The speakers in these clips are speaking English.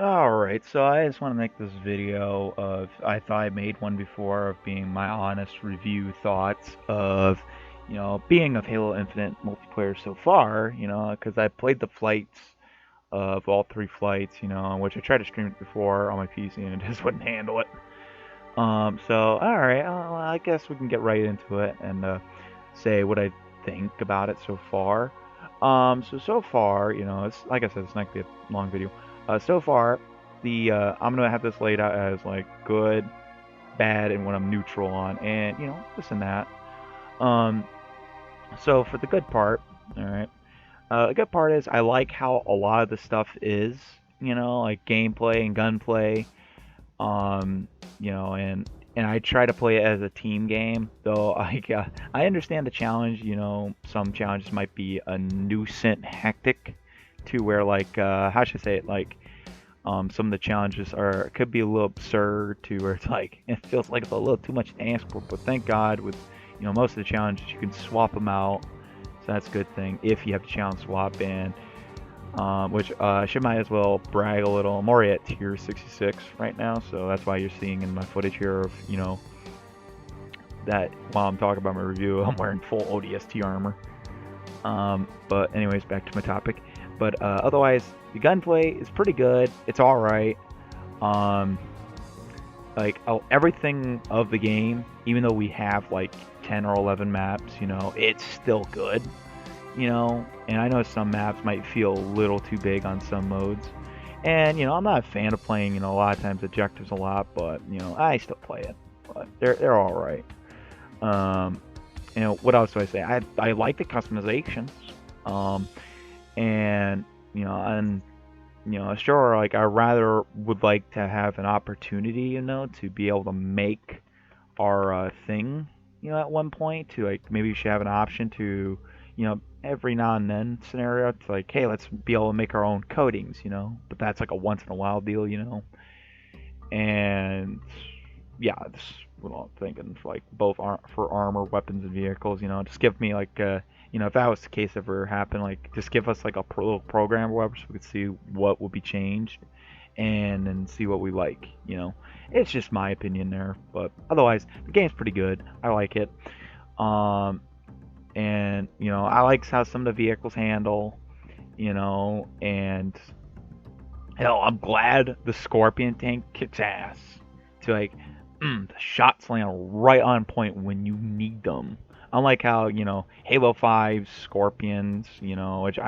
Alright, so I just want to make this video of, I thought I made one before, of being my honest review thoughts of, being of Halo Infinite multiplayer so far, because I played the flights of all three flights, which I tried to stream it before on my PC and it just wouldn't handle it. So, alright, well, I guess we can get right into it and say what I think about it so far. So far, it's like I said, it's not gonna be a long video. So far, the I'm gonna have this laid out as like good, bad, and what I'm neutral on, and this and that. Um, so for the good part, all right. The good part is I like how a lot of the stuff is, like gameplay and gunplay. Um, and I try to play it as a team game, though I understand the challenge. Some challenges might be a nuisance hectic to where like how should I say it, like some of the challenges are could be a little absurd to where it's like it feels like it's a little too much to ask for. But thank God with most of the challenges you can swap them out, so that's a good thing if you have to challenge swap. And which I should might as well brag a little. I'm already at tier 66 right now, so that's why you're seeing in my footage here of that while I'm talking about my review, I'm wearing full ODST armor. But anyways, back to my topic. But otherwise, the gunplay is pretty good. It's all right. Um, everything of the game, even though we have like 10 or 11 maps, it's still good. And I know some maps might feel a little too big on some modes. And I'm not a fan of playing a lot of times objectives a lot, but I still play it. But they're all right. Um, what else do I say? I like the customizations. Um, and and sure, like I rather would like to have an opportunity, to be able to make our thing, at one point, to like maybe we should have an option to, every now and then scenario to like, hey, let's be able to make our own coatings, but that's like a once in a while deal, and yeah, that's what I'm thinking for like both for armor, weapons, and vehicles. Just give me like if that was the case ever happened, like just give us like a little program or whatever, so we could see what would be changed and then see what we like. It's just my opinion there, but otherwise the game's pretty good. I like it. Um, and I like how some of the vehicles handle. And hell, I'm glad the Scorpion tank kicks ass. To like, the shots land right on point when you need them. Unlike how, Halo 5 Scorpions, which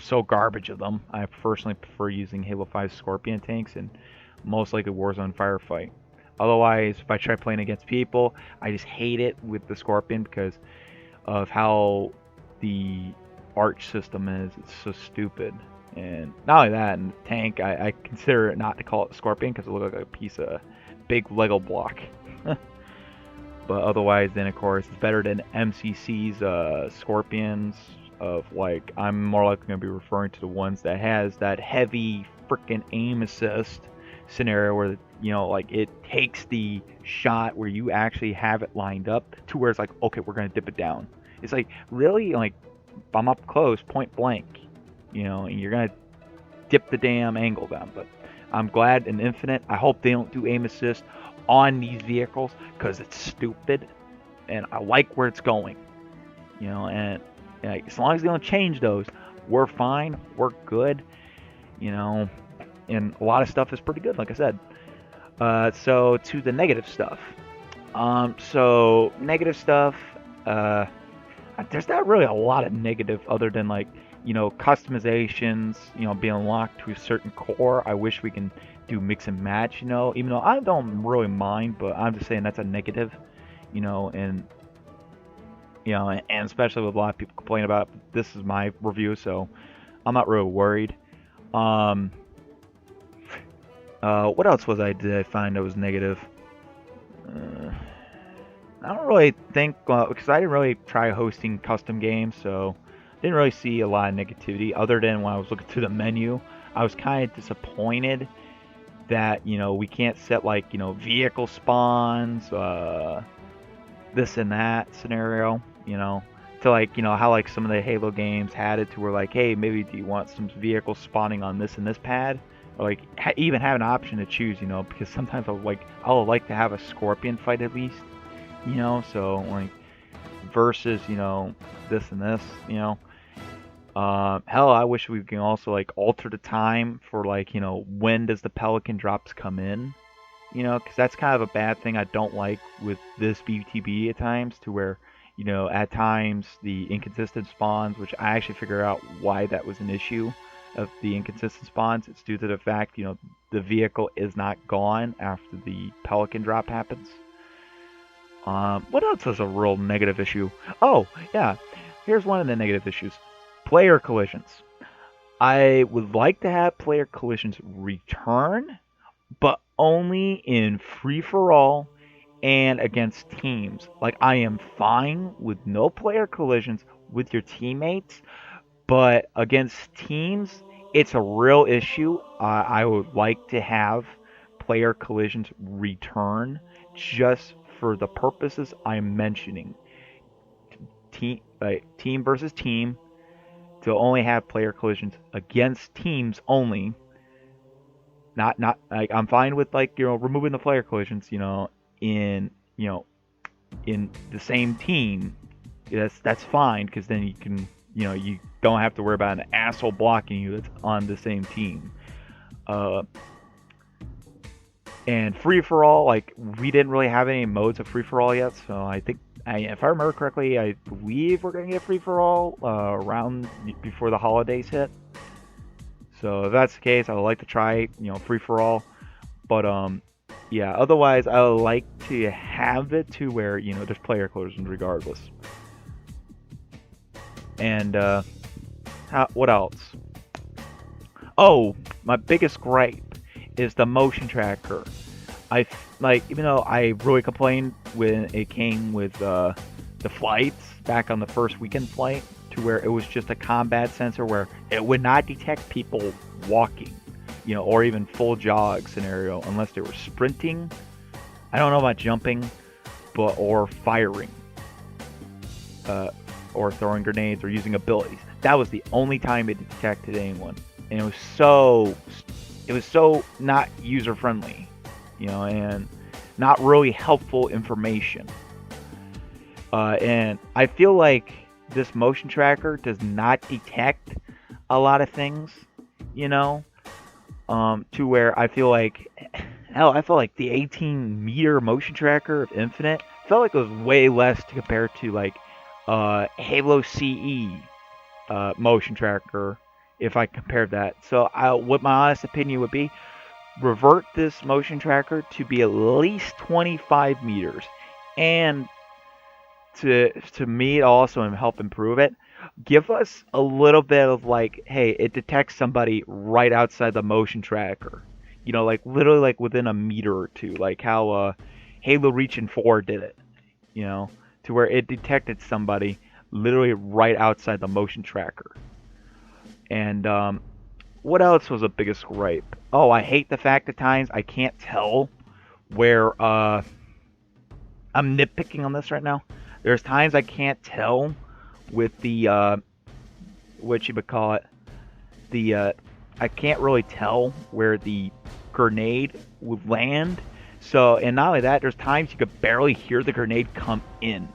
so garbage of them. I personally prefer using Halo 5 Scorpion tanks and most likely Warzone Firefight. Otherwise, if I try playing against people, I just hate it with the Scorpion because of how the arch system is. It's so stupid. And not only that, in the tank, I consider it not to call it Scorpion because it looks like a piece of big Lego block. But otherwise, then of course, it's better than MCC's Scorpions. Of like, I'm more likely going to be referring to the ones that has that heavy freaking aim assist scenario where like it takes the shot where you actually have it lined up to where it's like, okay, we're going to dip it down. It's like, really, like I'm up close, point blank, and you're going to dip the damn angle down. But I'm glad in Infinite, I hope they don't do aim assist on these vehicles because it's stupid, and I like where it's going. And as long as they don't change those, we're fine, we're good. And a lot of stuff is pretty good, like I said. So to the negative stuff. So negative stuff. There's not really a lot of negative other than like customizations, being locked to a certain core. I wish we can do mix and match, even though I don't really mind, but I'm just saying that's a negative, and and especially with a lot of people complaining about it. This is my review, so I'm not really worried. What else did I find that was negative? I don't really think, because I didn't really try hosting custom games, so didn't really see a lot of negativity other than when I was looking through the menu. I was kind of disappointed that, we can't set like, vehicle spawns, this and that scenario, to like, how like some of the Halo games had it to where like, hey, maybe do you want some vehicles spawning on this and this pad? or like even have an option to choose, because sometimes I'll like to have a scorpion fight at least, so like versus this and this, hell, I wish we can also like alter the time for like when does the pelican drops come in, because that's kind of a bad thing I don't like with this BTB at times, to where at times the inconsistent spawns, which I actually figure out why that was an issue of the inconsistent spawns. It's due to the fact the vehicle is not gone after the pelican drop happens. What else is a real negative issue? Oh, yeah. Here's one of the negative issues. Player collisions. I would like to have player collisions return, but only in free-for-all and against teams. Like, I am fine with no player collisions with your teammates, but against teams, it's a real issue. I would like to have player collisions return just for the purposes I'm mentioning. Team versus team, to only have player collisions against teams only. Not like I'm fine with like removing the player collisions, in in the same team. That's fine, because then you can you don't have to worry about an asshole blocking you that's on the same team. And free for all, like we didn't really have any modes of free for all yet, so I think if I remember correctly, I believe we're gonna get free for all around before the holidays hit. So if that's the case, I would like to try free for all, but yeah. Otherwise, I would like to have it to where there's player collisions regardless. And what else? Oh, my biggest gripe is the motion tracker. Even though I really complained when it came with the flights back on the first weekend flight, to where it was just a combat sensor where it would not detect people walking, or even full jog scenario unless they were sprinting. I don't know about jumping, or firing, or throwing grenades or using abilities. That was the only time it detected anyone, and it was so not user friendly, and not really helpful information. And I feel like this motion tracker does not detect a lot of things, to where I feel like, hell, I felt like the 18-meter motion tracker of Infinite felt like it was way less to compare to like Halo CE motion tracker, if I compared that. So what my honest opinion would be, revert this motion tracker to be at least 25 meters, and to me also help improve it, give us a little bit of like, hey, it detects somebody right outside the motion tracker, like literally like within a meter or two, like how Halo Reach and 4 did it, to where it detected somebody literally right outside the motion tracker. And what else was the biggest gripe? Oh, I hate the fact at times I can't tell where I'm nitpicking on this right now. There's times I can't tell with the what you would call it, the I can't really tell where the grenade would land. So, and not only that, there's times you could barely hear the grenade come in.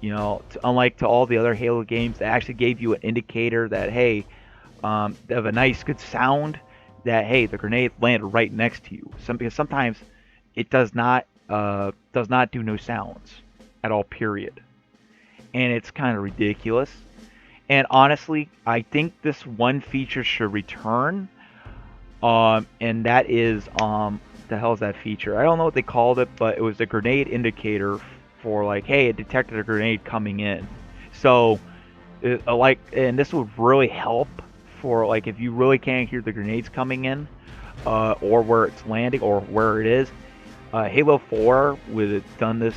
Unlike to all the other Halo games that actually gave you an indicator that, hey, they have a nice good sound, that, hey, the grenade landed right next to you. Because sometimes it does not do no sounds at all, period. And it's kind of ridiculous. And honestly, I think this one feature should return. And that is the hell is that feature? I don't know what they called it, but it was a grenade indicator for like, hey, it detected a grenade coming in. So, and this would really help for like if you really can't hear the grenades coming in, or where it's landing or where it is. Halo 4 would have done this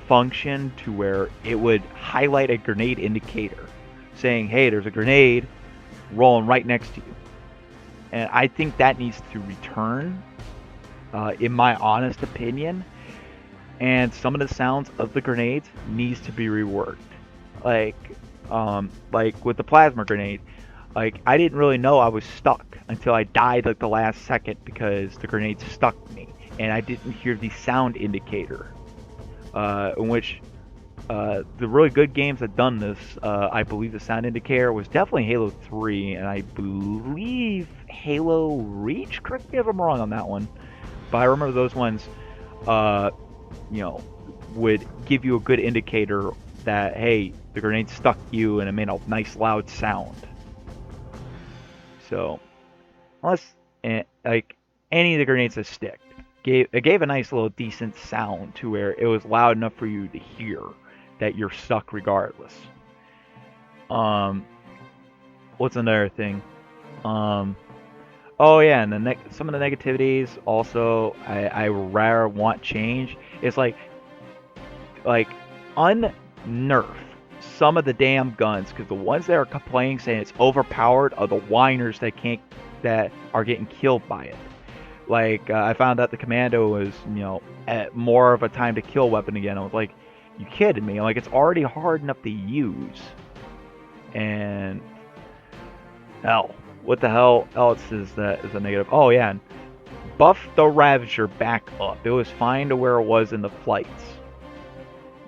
function to where it would highlight a grenade indicator, saying, hey, there's a grenade rolling right next to you. And I think that needs to return, in my honest opinion. And some of the sounds of the grenades needs to be reworked. Like with the plasma grenade, Like, I didn't really know I was stuck until I died like the last second because the grenade stuck me, and I didn't hear the sound indicator. In which the really good games that done this, I believe the sound indicator was definitely Halo 3, and I believe Halo Reach. Correct me if I'm wrong on that one, but I remember those ones, uh, you know, would give you a good indicator that hey, the grenade stuck you, and it made a nice loud sound. So unless like any of the grenades that stick, it gave a nice little decent sound to where it was loud enough for you to hear that you're stuck regardless. Um, what's another thing? Um, oh yeah, and some of the negativities also I rather want change. It's like unnerf some of the damn guns because the ones that are complaining saying it's overpowered are the whiners that are getting killed by it. Like I found out the commando was at more of a time to kill weapon again. I was like, you kidding me? Like it's already hard enough to use. And hell, what the hell else is a negative? Oh yeah, and buff the Ravager back up. It was fine to where it was in the flights,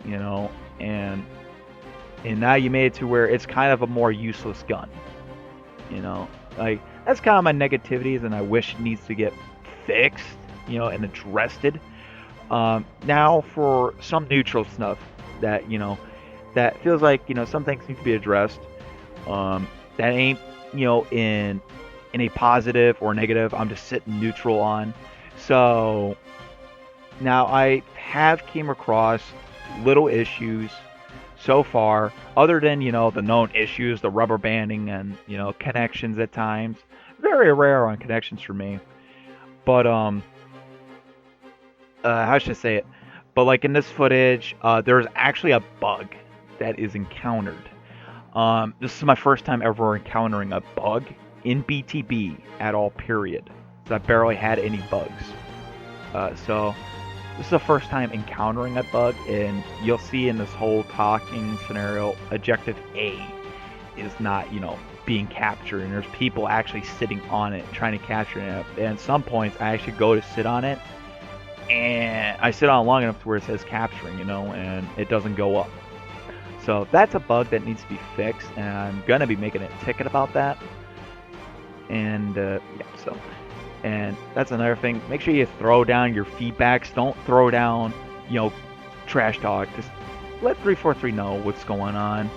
and now you made it to where it's kind of a more useless gun. Like that's kind of my negativities, and I wish it needs to get fixed, and addressed. Now for some neutral stuff that that feels like some things need to be addressed. That ain't in a positive or negative. I'm just sitting neutral on. So now I have came across little issues so far, other than the known issues, the rubber banding and connections at times. Very rare on connections for me. But how should I say it? But like in this footage, there's actually a bug that is encountered. This is my first time ever encountering a bug in BTB at all, period. So I barely had any bugs. So this is the first time encountering a bug, and you'll see in this whole talking scenario, Objective A is not, being captured, and there's people actually sitting on it, trying to capture it. And at some points, I actually go to sit on it, and I sit on it long enough to where it says capturing, and it doesn't go up. So that's a bug that needs to be fixed, and I'm gonna be making a ticket about that. And and that's another thing. Make sure you throw down your feedbacks. Don't throw down, trash talk. Just let 343 know what's going on,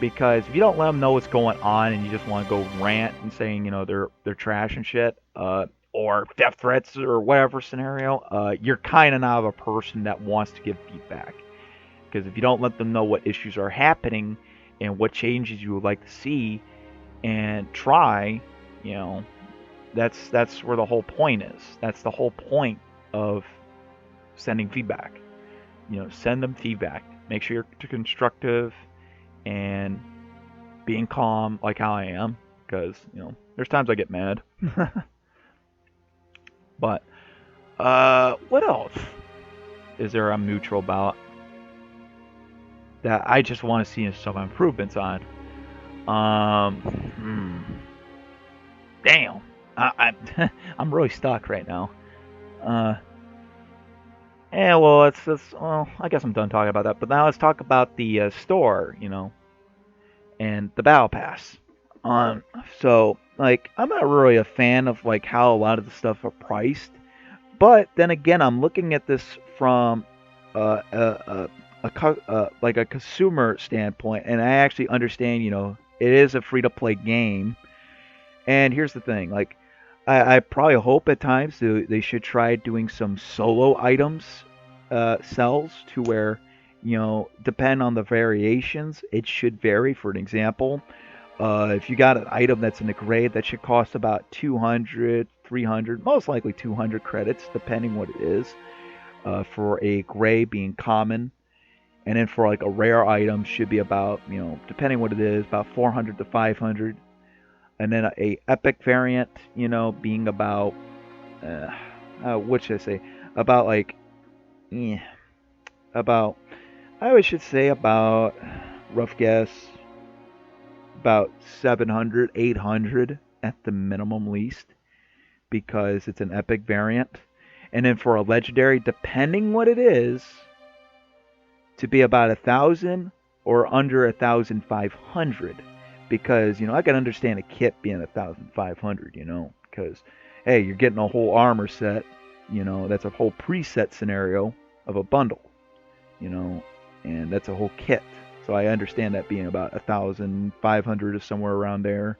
because if you don't let them know what's going on and you just want to go rant and saying, they're trash and shit, or death threats or whatever scenario, you're kind of not a person that wants to give feedback. Because if you don't let them know what issues are happening and what changes you would like to see and try, that's where the whole point is. That's the whole point of sending feedback. Send them feedback. Make sure you're constructive and being calm like how I am. Because, there's times I get mad. But, what else is there I'm neutral about that I just want to see some improvements on? Damn. I'm really stuck right now. Well, well, I guess I'm done talking about that. But now let's talk about the store, and the battle pass. So like I'm not really a fan of like how a lot of the stuff are priced, but then again, I'm looking at this from like a consumer standpoint, and I actually understand, it is a free to play game. And here's the thing, like I probably hope at times they should try doing some solo items sells to where depend on the variations, it should vary. For an example, if you got an item that's in a grade that should cost about 200, 300, most likely 200 credits, depending what it is, for a gray being common. And then for like a rare item should be about, depending what it is, about 400 to 500. And then a epic variant, being about, what should I say? About like, about, I should say about, rough guess, about 700, 800 at the minimum least because it's an epic variant. And then for a legendary, depending what it is, to be about 1,000 or under 1,500 because I can understand a kit being 1,500, because hey, you're getting a whole armor set, that's a whole preset scenario of a bundle, you know, and that's a whole kit. So I understand that being about 1,500 or somewhere around there,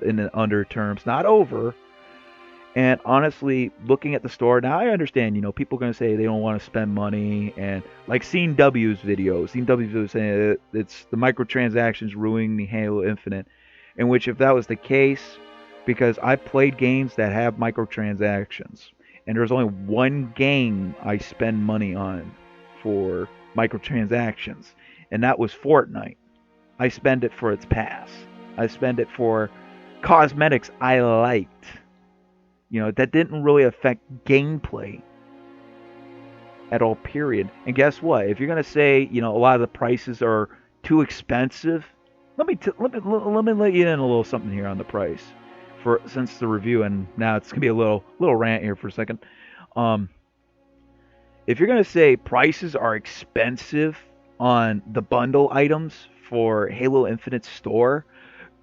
in the under terms, not over. And honestly, looking at the store now, I understand. People are gonna say they don't want to spend money, and like seeing W's videos, saying that it's the microtransactions ruining the Halo Infinite. In which, if that was the case, because I played games that have microtransactions, and there's only one game I spend money on for microtransactions, and that was Fortnite. I spend it for its pass. I spend it for cosmetics I liked. That didn't really affect gameplay at all, period. And guess what? If you're going to say, a lot of the prices are too expensive, let me let you in a little something here on the price since the review, and now it's going to be a little rant here for a second. If you're going to say prices are expensive on the bundle items for Halo Infinite store,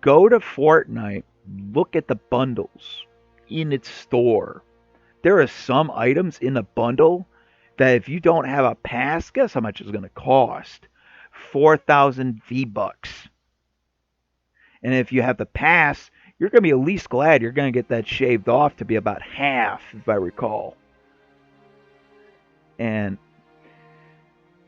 go to Fortnite, look at the bundles in its store. There are some items in the bundle that if you don't have a pass, guess how much it's going to cost? 4,000 V-Bucks. And if you have the pass, you're going to be at least glad you're going to get that shaved off to be about half, if I recall. And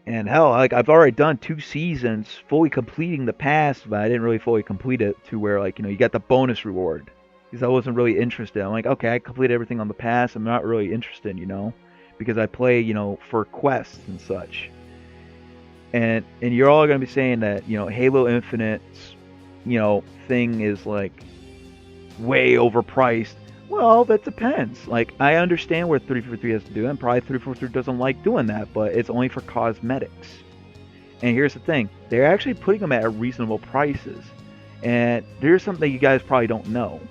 hell, like I've already done 2 seasons fully completing the pass, but I didn't really fully complete it to where you got the bonus reward. Because I wasn't really interested. I'm like, okay, I completed everything on the pass. I'm not really interested, because I play, for quests and such. And you're all gonna be saying that, Halo Infinite's, thing is like way overpriced. Well, that depends. Like, I understand what 343 has to do, and probably 343 doesn't like doing that, but it's only for cosmetics. And here's the thing: they're actually putting them at reasonable prices. And there's something you guys probably don't know.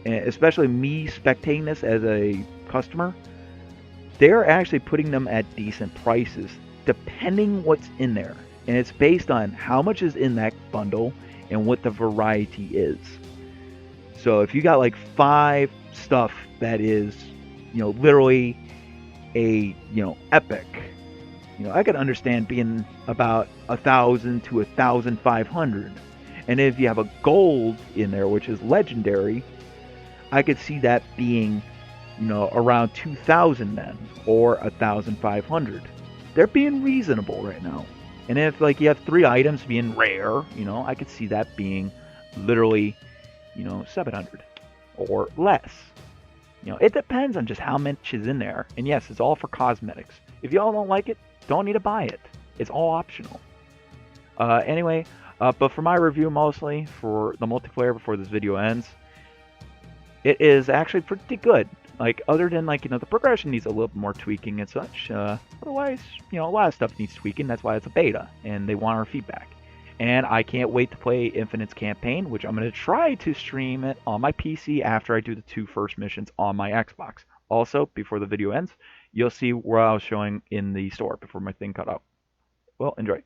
And especially me spectating this as a customer, they're actually putting them at decent prices, depending what's in there. And it's based on how much is in that bundle and what the variety is. So if you got like 5 stuff that is, literally a, epic, I could understand being about 1,000 to 1,500. And if you have a gold in there, which is legendary, I could see that being, around 2,000 then, or 1,500. They're being reasonable right now. And if you have 3 items being rare, I could see that being literally, 700 or less. It depends on just how much is in there. And yes, it's all for cosmetics. If y'all don't like it, don't need to buy it. It's all optional. Anyway, but for my review mostly for the multiplayer before this video ends, it is actually pretty good. Like, other than the progression needs a little bit more tweaking and such. Otherwise, a lot of stuff needs tweaking. That's why it's a beta, and they want our feedback. And I can't wait to play Infinite's campaign, which I'm going to try to stream it on my PC after I do the 2 first missions on my Xbox. Also, before the video ends, you'll see where I was showing in the store before my thing cut out. Well, enjoy.